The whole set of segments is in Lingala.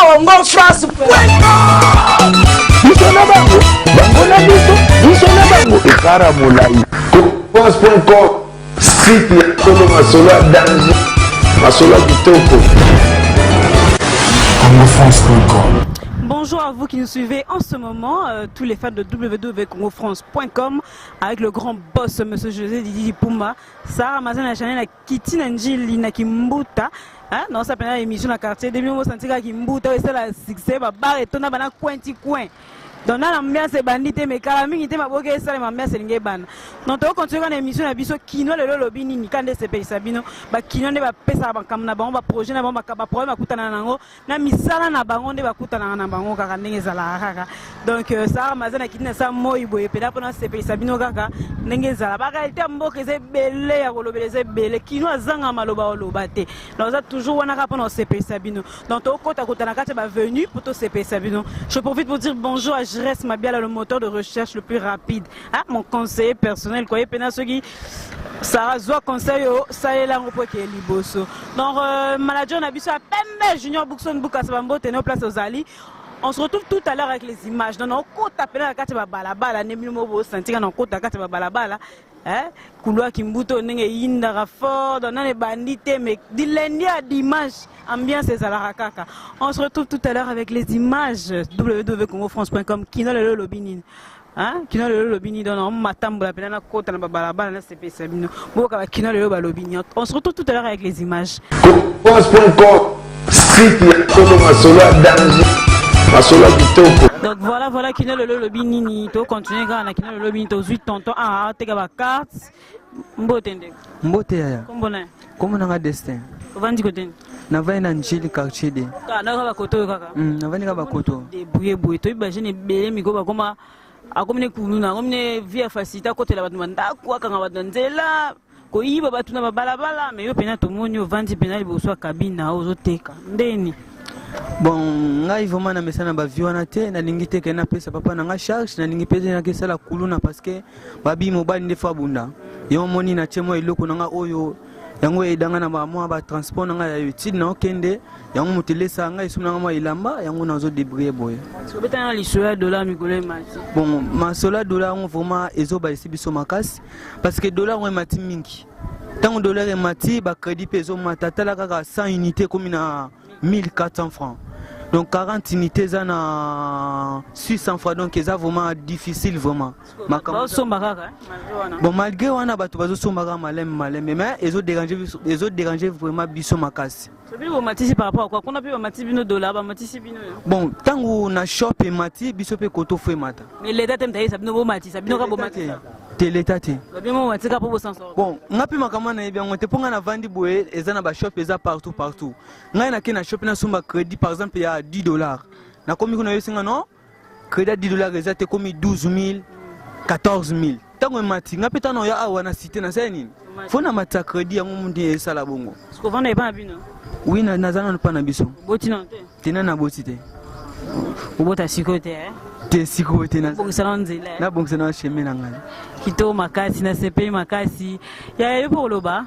Congo France. France.com, site ya Masola danger, Masola Kitoko. CongoFrance.com. Bonjour à vous qui nous suivez en ce moment, tous les fans de www.congofrance.com avec le grand boss, monsieur José Didi Pumba. Sarah Mazana Chanel, Kitty Nanjili Nakimbuta. Non, ça s'appelle l'émission dans le quartier. Depuis que je senti Kimbuta, c'est la succès, bar et ton abana coin. Donc là, l'ambiance est bandite, mais Kalaming était ma bogue et ça, l'ambiance est l'ingéban. Donc, on continue dans l'émission, on a vu Kino, le lobby, ni quand ces pays Sabino, Kino ne va pas ça, on va projet, on va problème à Koutanango, na misala na bango, on va Koutanango, Karanding Zala. Donc, ça, Mazan a quitté ça, moi, il est là pendant ces pays Sabino Kaka, Nengezala. Bagarité à Mboke, c'est belé, à Rolobé, c'est belé, Kino a Zanga Maloba Olobate. Donc, ça, toujours, on a rapport dans ces pays Sabino. Donc, au côté à Koutanaka, va venu pour tous ces pays Sabino. Je profite pour dire bonjour à Reste Mabiala, le moteur de recherche le plus rapide. Mon conseiller personnel, quoi, Penasogi, Sarah Zoa conseil, ça est là, on peut qu'il y ait Liboso. Donc, manager Nabiso a Pembe, Junior Boukson Boukasabambo, tenez place aux Ali. On se retrouve tout à l'heure avec les images. Donc, on compte appeler la carte Balabala, Nemumo, Santika, on compte la carte Balabala. Couloir Kimbuto, Nenge Indara fort, dans les bandits, mais d'illundi à dimanche, ambiance et Zalarakaka. On se retrouve tout à l'heure avec les images www.congofrance.com qui n'a le lobbying. Qui n'a le lobbying dans Matambo, la peine à côte, la balabala, la CP Sabino. Qui n'a le lobbying. On se retrouve tout à l'heure avec les images. France.com, site ya Masola danger, Masola Kitoko. Donc voilà qui n'a le lobbying. To continuer quand qui n'a le lobbying. To 8 tonton à te gaba carte. Mbotende. Mbote ya. Comment on a destin? Vandi côté. Na vai na njili quartier de. Na ka bakoto kaka. Na vai na bakoto. De bouye to ibajene bele miko bakoma akomne kununa akomne via facilité côté la batuma ndako akanga badanzela ko yiba batuna babalabala mais yo pena to moni vandi pena liboso kabina ozoteka ndeni. Bon, ngai vraiment na mesana ba viwana te na lingi te kana pesa papa na nga charge na lingi pesa na kesala kuluna parce que babi mobile ndefa bunda. Yo moni na chemo iloko na nga oyo yango edanga na ba ba transport nga ya utile na okende yango mutelesa nga isuna nga ilamba yango nazo débrouiller boye. So betana lisoya dollar mikole mati. Bon, ma sola dollar on vraiment ezo ba isi biso makasi parce que dollar on mati mingi. Tant dollar mati ba crédit peso matata la kaka 100 unités comme na 1400 francs. Donc 40 unités na 600 francs donc c'est vraiment difficile vraiment. Bon malgré wana bato bazo sombaka malem mais ils ont dérangé vraiment biso makasi. Par rapport à quoi qu'on a pu mati bino dollar ba mati bino. Bon tango na shop et mati biso pe koto fwe mata. Mais l'état t'aime tailler ça bino mati ça bino ka mati. L'état te. Bien mati ka po sans. Bon ngapi makama na bien on te ponga na vandi boye eza na ba shop eza partout. Ngai na ke na shop na sumba crédit par exemple il y a $10. Na komi kuna yosinga non? Crédit $10 eza te komi 12 000 14 000. Tango mati ngapi tano ya awa na cité na seni. Fona mata crédit yango mundi esala bongo. Ce qu'on vend n'est pas bino. Oui na zana pa na biso. Boti non te. Tina na boti te. Ubota sikote te sikote na. Bongisa nzela. Na bongisa na chemin na ngala. Kito makasi na CP makasi. Ya yo pour loba.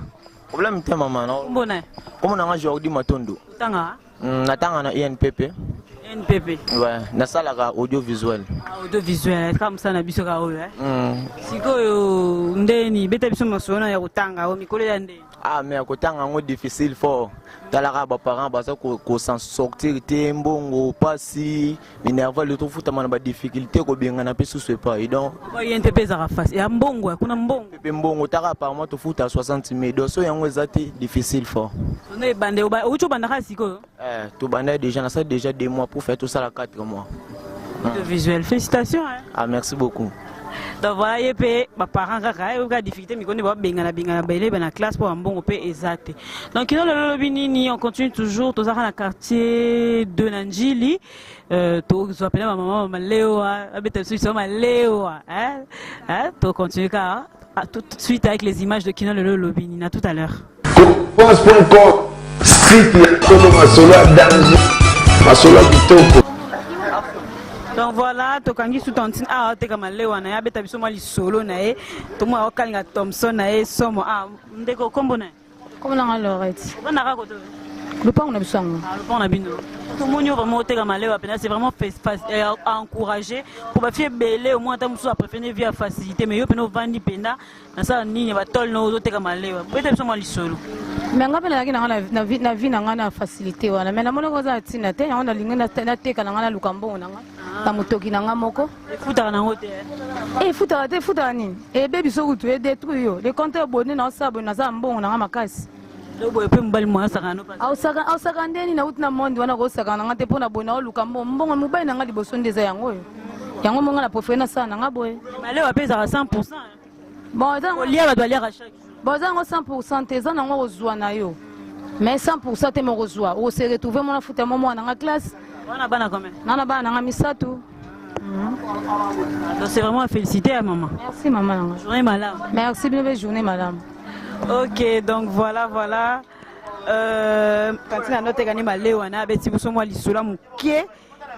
Problème te maman non. Mbona. Comment on a aujourd'hui matondo? Tanga. Natanga na INPP. NPP. Ouais, na sala ka audiovisuel. Audiovisuel comme ça na biso ka oyo sikoyo ndeni beta biso masona ya kutanga o mikolo ya ndeni. Mais kutanga ngo difficile fort. Talaka ba parents baza ko s'en sortir te mbongo pasi minerva le tout futa mana ba difficulté ko benga na pesu se pas et donc ba INPP za face ya mbongo kuna mbongo pepe mbongo taka par mois to futa 60 000 donc so yango ezati difficile fort. On est bandé o cho bandaka sikoyo. To bandé déjà na ça déjà 2 mois pour faire tout ça la 4 mois. Visuel, félicitations merci beaucoup. Donc voilà, il y a parents qui ont difficulté, mais ils ont la classe pour un bon exact. Donc on continue toujours dans le quartier de Nanjili. Tu appelles ma maman Maléoa, Maléoa. Tu continues tout de suite avec les images de Kino le Lobini. À tout à l'heure. France.com, site ya Masola danger, Masola Kitoko. Donc voilà, tokangi sous tantine te kamalewa na ya beta biso mali solo na e to mo akalinga Thompson na e somo ndeko kombo na kombo na Lorette bana ka koto lupango na bisango lupango na bino tout le monde vraiment au Tégamalewa, c'est vraiment à encourager pour faire belé au moins tant que préféré via facilité mais yo peno vandi penda na ça nini ba tol no au Tégamalewa peut-être seulement lisolo mais nga pena yaki na vie na na facilité wana mais na mona ko za tina te na linga na teka na na lukambo na nga ta motoki na nga moko futa na hote futa te futa nini baby so kutu détruire yo les comptes abonnés na sabo na za mbongo na nga makasi lobo epe mbali mwa sakano au saka ndeni na utina mondi wana ko saka na nga te pona bona o lukambo mbongo mobali na nga liboso ndeza yango yo yango monga na profena sana nga boye malewa pesa 100% bon za olia ba doit lire à chaque bon za 100% te za na ngo ozwa na yo mais 100% te mo kozwa o se retrouver mon futa momo na nga classe wana bana combien na bana na nga misatu. Donc c'est vraiment à féliciter à maman. Merci maman. Journée madame. Merci bien journée madame. Ok, donc voilà. Quand il y a notre gagné Maléwana, ben si vous sommes moi l'issola mouké,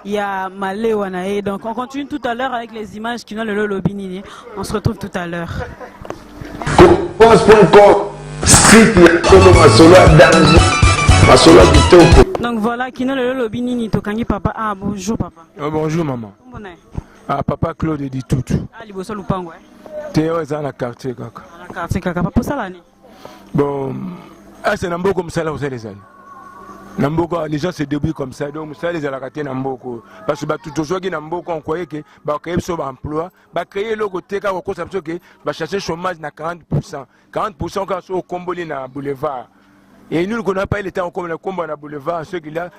il y a Maléwana et donc on continue tout à l'heure avec les images qui n'ont le lobby. On se retrouve tout à l'heure. Donc voilà, qui n'a le lobby nini tokangi papa. Ah bonjour papa. Bonjour maman. Ah papa Claude dit tout. Ah liboso lupango Théo est dans la quartier kaka. La quartier kaka papa ça là ni. Bon, c'est Nambo comme ça là vous les années. Nambo les gens se débrouillent comme ça donc ça les a la quartier Nambo parce que bah tout aujourd'hui Nambo on croyait que bah créer son emploi, bah créer le côté quand on ça que bah chercher chômage na 40%. 40% quand au Comboli na boulevard. Et nous ne connaissons pas le temps comme le combat na boulevard ceux qui là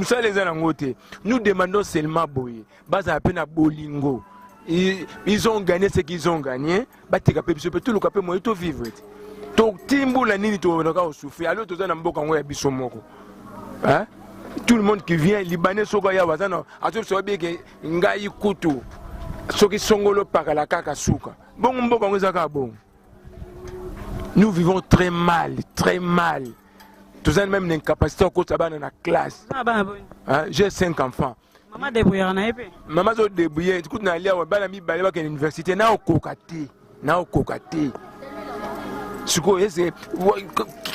ça les a ngoté. Nous demandons seulement boy. Base à peine à bolingo. Ils ont gagné ce qu'ils ont gagné, bah tu capes tout le capé moi tout vivre. Donc timbo la nini to na ka souffrir alors to na mboka ngo ya biso moko. Hein? Tout le monde qui vient libanais soka ya bazana ato so bien que ngai kutu. Soki songolo para la kaka suka. Bon mboka ngo zaka bon. Nous vivons très mal, très mal. Tous en même une incapacité au ça dans la classe. Hein? J'ai 5 enfants. Maman débrouillard na épée. Maman zo débrouiller, écoute na lia wa bana mi balé ba université na okokate. Siko c'est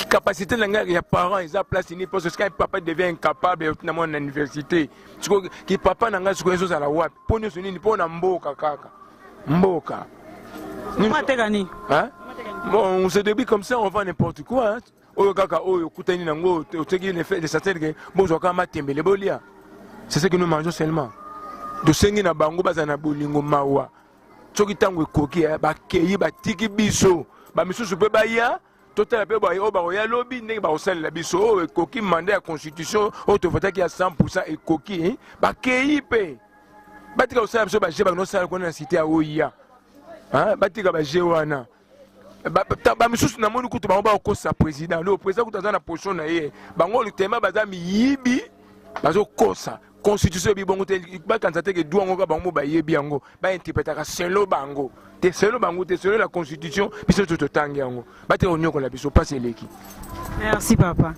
capacité na ya parents ils a place ni parce que quand papa devient incapable na mon université. Siko ki papa na nga siko eso za la wapi. Poni so nini pona mboka kaka. Mboka. Maman tegani. Hein? Bon, on se débrouille comme ça, on vend n'importe quoi. Hein? Oh kaka oh kutani nango, o teki ne fait de certaines que bon zo kama tembele bolia. C'est ce que nous mangeons seulement. De sengi na bango bazana bolingo mawa. Soki tango ekoki ba keyi ba tiki biso. Ba misusu pe ba ya, total pe ba yo ba ya lobby ndenge ba osala la biso o ekoki mandat ya constitution o to voter ki ya 100% ekoki ba keyi pe. Ba tika osala biso ba je ba no sala ko na cité ya oya. Hein? Ba tika ba je wana. Ba misusu na moni kutu ba ba okosa président. Le président kutaza na position na ye. Bango le tema bazami yibi bazo kosa. Constitution bi bongo te ba kanzate ke douango ka bango ba yebi yango ba interprétaka selon bango te selon la constitution biso to tangi yango ba te onyoko la biso passe leki. Merci papa.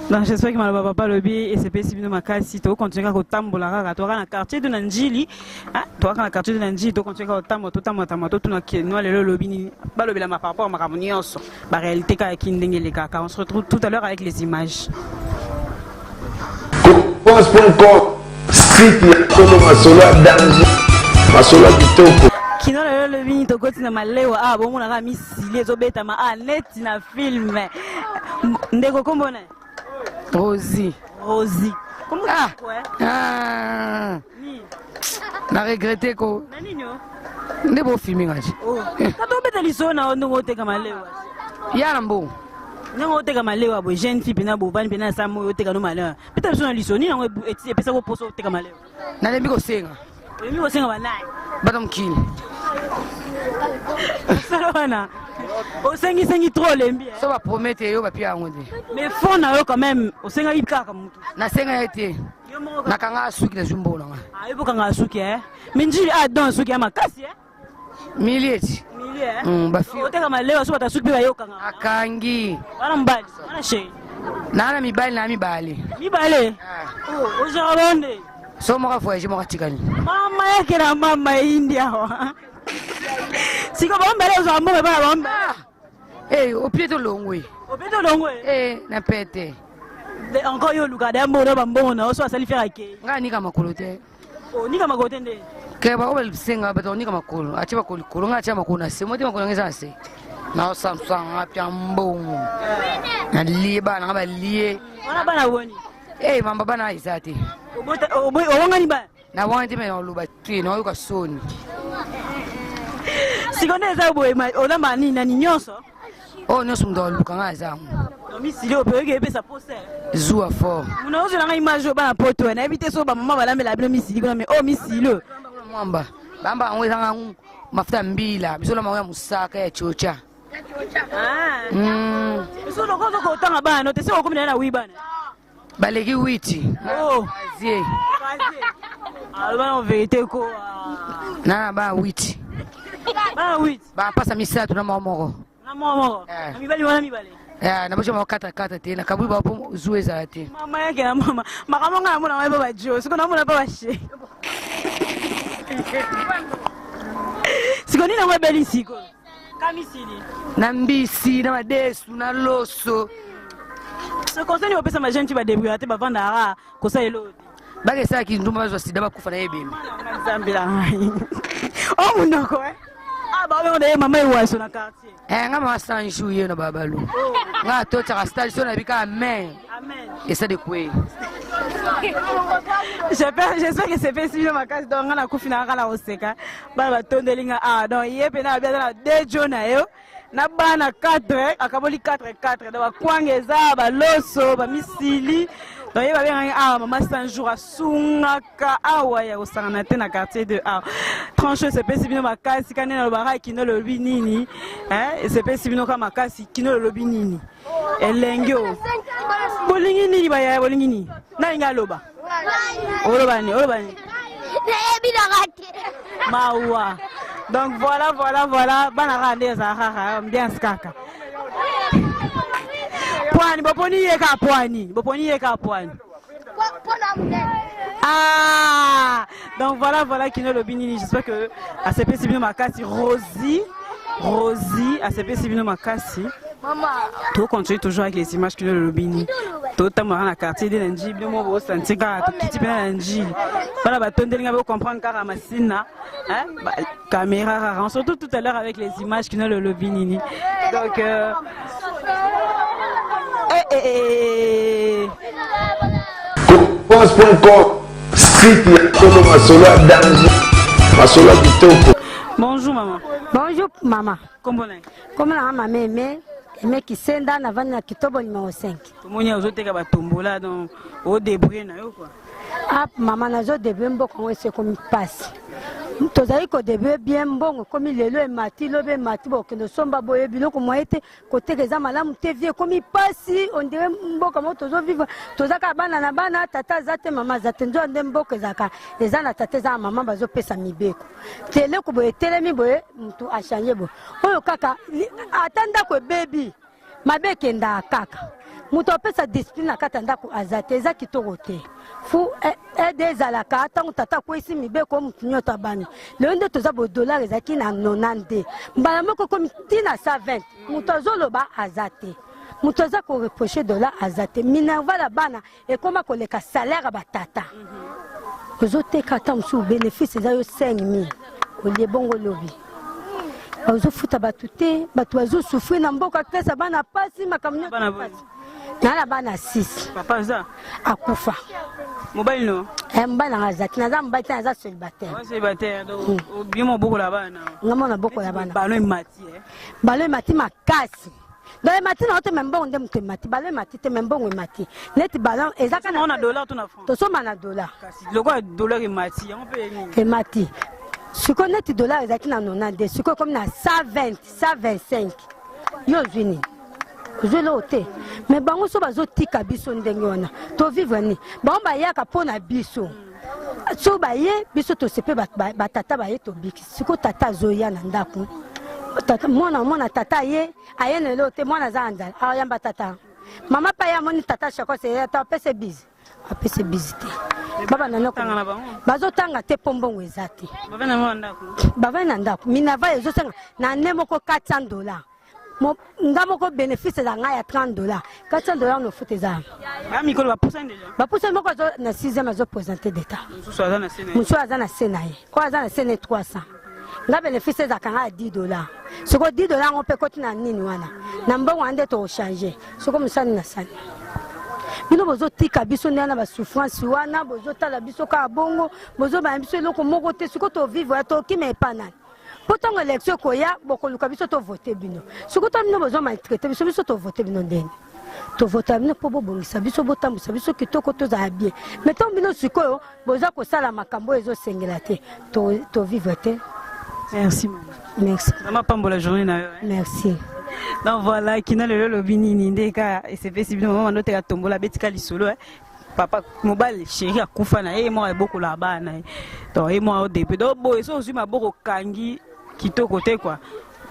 Donc j'espère que malaba papa lobi et c'est possible makasi to continuer ko tambola kaka to kana quartier de Nanjili to kana quartier de Nanjili to continuer ko tambo to na ki no le lobi ni ba lobi la ma par rapport à makambo nyonso ba réalité ka kindenge le kaka. On se retrouve tout à l'heure avec les images. Kino le vini to koti na malewa bongo na misili ezobeta ma net na film ndeko kombo na Rosie. Comment ni na regretter ko na nini yo ndebo filmer ngaji tato beta liso na ndongo teka malewa ya mbo ndongo teka malewa bo jeune fille pena bo bani pena sa mo teka no malewa beta liso na liso ni nango epesa ko poso teka malewa na lembi ko senga lembi ko senga banai badam kini Salona. Au sengi trop lembi. Ça va promettre yo ba pia ngode. Mais fond na yo quand même, au senga ibkaka mutu. Na senga yete. Na kanga suki na jumbo na. Ah ibo kanga suki Minji don suki makasi Milieti. Ba fi. O teka maleo so bata suki ba yo kanga. Akangi. Bana mbali, bana she. Na mibali na mibali. Mibali. Oh, o jarabonde. So mo ka voyage mo ka tikani. Mama yake na mama India. Siko bombele uzambo ba bombe. Opieto longwe. Opieto longwe. Na pete. Encore yo luka da mbona bambona oso asali faire ake. Nga nika makolo te. Oh nika makote nde. Ke ba obel bisenga ba nika makolo. Achi makolo kolo nga achi makolo na se. Moti makolo ngeza se. Na samsang apya mbongo. Na liba na ba lié. Wana bana woni. Eh mamba bana izati. Obonga ni ba. Na wani me no luba twi no yuka soni. Sikonde za boy ma ona mani na nyonso. Oh nyonso ndo luka nga zangu. No mi silo pe ke pesa pose. Zuwa fort. Muna ozo na image bana poto na evite so ba mama balambela bino mi silo mais oh mi silo. Mwamba. Bamba ngwe zanga mafuta mbila. Bisola mawe musaka ya chocha. Ah. So lo kozo ko tanga bana te se ko komina na wi bana. Baleki witi. Oh. Azie. Alba en vérité ko. Na ba witi. Ba wit. Ba pasa misatu na momoko. Na momo. Mi bali wana mi bali. Na bosha makata kata tena kaburi ba po zuwe za te. Mama yake na mama. Makamonga na mwana wa baba Jo. Siko na mwana baba she. Siko ni na mwa beli siko. Kamisili. Na mbisi na madesu na loso. Ce conseil au pesa ma gente ba débrouiller te ba vanda ara ko sa elo. Bage sa ki ndumba bazo sida bakufa na yebemi. Zambila. Oh munoko eh. Ah ba be on mama iwaso na quartier. Nga mama sanju ye no babalu. Nga to cha stage so na bika amen. Amen. Et ça de quoi? J'espère que c'est fait si je m'accase donc on a kufina kala oseka. Ba ba tondelinga ah donc yepe na bia na de jona yo. Na bana 4 akaboli 4 da bakwangeza ba loso ba misili donc yeba bien ah mama sanjour asungaka awa ya osangana te na quartier de ah tranche c'est pesi bino makasi kanena lo bara kino lo binini c'est pesi bino kama makasi kino lo binini elengyo bolingi nini ba ya bolingi nini na inga loba olobani mawa. Donc voilà, banara ndeza bien skaka. Pwani, boponi yeka pwani. Ah, donc voilà Kino Lobinini, j'espère que à CP Sibino Makasi Rosie à CP Sibino Makasi. Tout continue toujours avec les images Kino Lobini. Tout le monde dans le quartier de Nanji, bien moi vous sentez que tout petit peu Nanji. Voilà, bah tondeli vous comprendre car Amassina, hein, caméra, surtout tout à l'heure avec les images Kino Lobini. Donc Pense.com street ya Tolo Masolo danger. Masolo kitoko. Bonjour maman. Bonjour maman. Comment est? Comment la maman aimé qui senda na vana kitobo numéro 5. Comment y a aujourd'hui que batombola donc au débrouiller na yo quoi. Ah maman na zo débrouiller mboko c'est comme passe. Tozali ko débrouiller bien mbongo comme lelo e mati lobe mati bo kendo somba boye biloko moyete côté keza malamu te vie comme passe on dirait mboka mo tozo vivre tozaka bana na bana tata zate mama zate ndo ande mboka zaka eza na tata za mama bazo pesa mibeko tele ko boye telemi boye mtu achanye bo oyo kaka atanda ko baby mabeke nda kaka muto pesa discipline kata ndako azate eza kitoko te fu des alaka tangu tata ko isi mibeko mutu nyota bani le nde toza bo dollar ezaki na 90 mbala moko komi tina 120 muto zoloba azate muto za ko reprocher dollar azate minerva la bana e koma ko leka salaire ba tata ozote kata musu bénéfice za yo 5000 olie bongo lobi ozo futa batute batu bazo souffrir na mboka pesa bana pasi makamnya pasi na bana 6 Papa za akufa mobile no mbana ngazaki naza mbati naza célibataire célibataire donc bien mon boko la bana ngamona boko la bana ballon mati ballon mati makasi dans mati na ote membongo nde muto mati ballon mati te membongo mati net ballon ezaka na dollar to na franc to soma na dollar kasi loko dollar mati on peut ni mati siko net dollar ezaki na 90 siko comme na 120 125 yo zwini ozwela ote mais bango so bazotika biso ndenge wana to vivre ni bango bayaka mpona biso so baye biso tosepe batata baye tobiki siko tata azoya na ndako mwana tata ye aye na lelo te mwana aza nzala ayamba tata mama pa ye amoni tata shakose ata apese bizi te baba nanoko bazotanga te mpo mbongo eza te bavai na ndako minava ezosenga na nde moko $400 nga moko bénéfice za nga ya $30 $400 no foute za ba mikolo ba poussa déjà ba poussa moko na 6e azo présenter d'état mususu aza na sene mususu aza na sena ye ko aza na sene 300 nga bénéfice za kanga ya $10 soko $10 ngo pe koti na nini wana na mbongo ande to changer soko musani na sani bino bozo tika biso ndana ba souffrance wana bozo tala biso ka bongo bozo ba biso eloko moko te siko to vivre to kime epanani Pourtant, l'élection koya boko luka biso to voter bino. Soko to bino besoin maltraiter biso to voter bino ndeni. To voter bino po bobongisa biso botambusa biso kitoko to za bien. Mettons bino sikoyo boza ko sala makambo ezo sengela te. To vivre te. Merci maman. Merci. Vraiment pas pour la journée na yo. Merci. Donc voilà, qui n'a le lobini ndeka et c'est fait si bien maman note ka tombola betika lisolo papa mobile chéri akufa na ye moi beaucoup là-bas na. Donc et moi au début donc bo eso aussi ma boko kangi Kito côté quoi.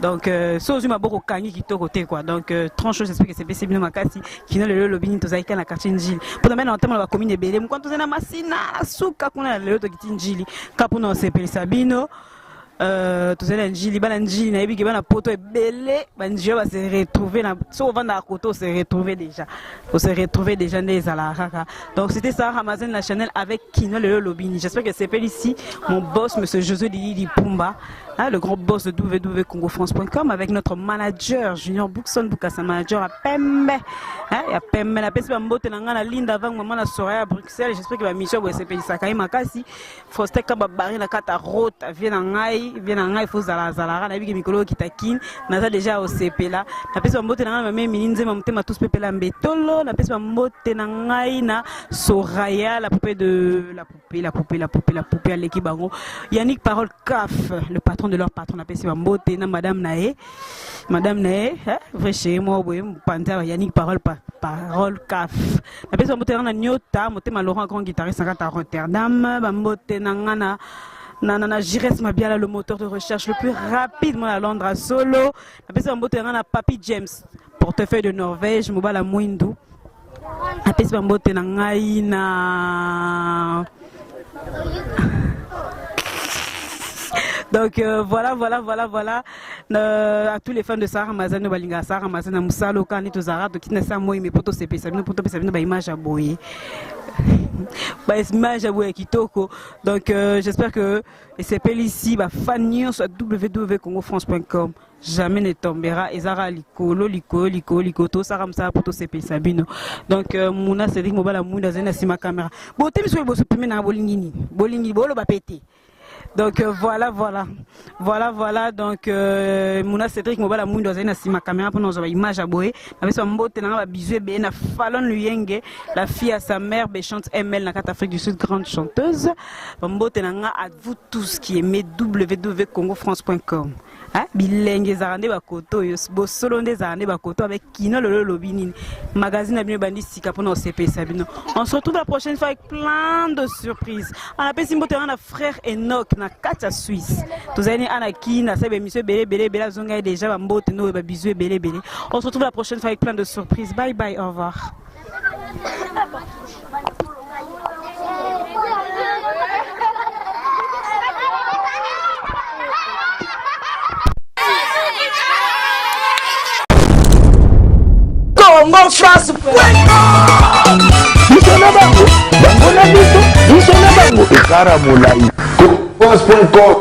Donc so aussi ma boko kangi Kito côté quoi. Donc tranche j'espère que c'est possible de makasi qui n'a le lobby to zaika na quartier Njili. Pour même en terme la commune de Belém quand on est na masina suka kuna le to kiti Njili kapuna sepeli Sabino tozela Njili bana Njili na yebi bana poto ebele banjio va se retrouver na so vanda koto se retrouver déjà. On se retrouver déjà des alaraka. Donc c'était ça Ramazan la Chanel avec Kino le lobby. J'espère que c'est ici mon boss monsieur José Didi Pumba. Hein, le grand boss de www.congofrance.com avec notre manager Junior Bookson Bukasa manager à Pembe. Hein, il y a Pembe la peste mbote na la Linda avant maman la soirée à Bruxelles. J'espère que va mission va s'appeler Sakai Makasi. Foster Kababari la carte route vient en ngai faut zala na bigi mikolo kitakin na déjà au CP là. La peste mbote na ma même mininze mamte ma tous pepe la mbetolo. La peste mbote na ngai na Soraya la poupée à l'équipe bango. Yannick Parole Caf le patron de leur patron appelé Mbote na madame Nae vrai chez moi panda Yannick Parole Caf appelé Mbote na Nyota motema Laurent grand guitariste à Rotterdam Mbote na Nana Jires Mabiala le moteur de recherche le plus rapide à Londres à Solo appelé Mbote na Papi James portefeuille de Norvège Mobala Mwindu appelé Mbote na ngai na donc voilà à tous les fans de Sarah Mazano Balinga Sarah Mazana Musalo Kani to Zara to kitna sa moi mais poto CP ça poto ça ba image à boyer ba image à boyer kitoko donc j'espère que CP ici ba fan news sur www.congofrance.com jamais ne tombera et Zara likolo to Sarah Msa poto CP Sabino donc Mouna Cédric Mobala Mouna zena sima caméra bon te biso bo so pime na bolingi bolo ba pété. Donc voilà donc Mouna Cédric Mobala Mundo Zena Sima caméra pour nos images à boyer avec son mbote na bisou be na Fallon Luyenge la fille à sa mère be chante ML na carte Afrique du Sud grande chanteuse mbote na à vous tous qui aimez www.congofrance.com hein bilenge zarande bakoto yo bosolo nde zarande bakoto avec Kino le lobby magazine abino bandi sika pour nos CP Sabino on se retrouve la prochaine fois avec plein de surprises on appelle Simbote na frère Enoch na Katia Suisse tozani anaki na sebe monsieur belé zonga déjà ba mbote no ba bisou belé on se retrouve la prochaine fois avec plein de surprises bye bye au revoir. Congo France Bisona bango na biso bisona bango ekara molai France.com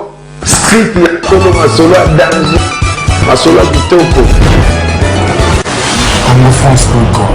site ya Kolo Masolo danger Masolo kitoko CongoFrance.com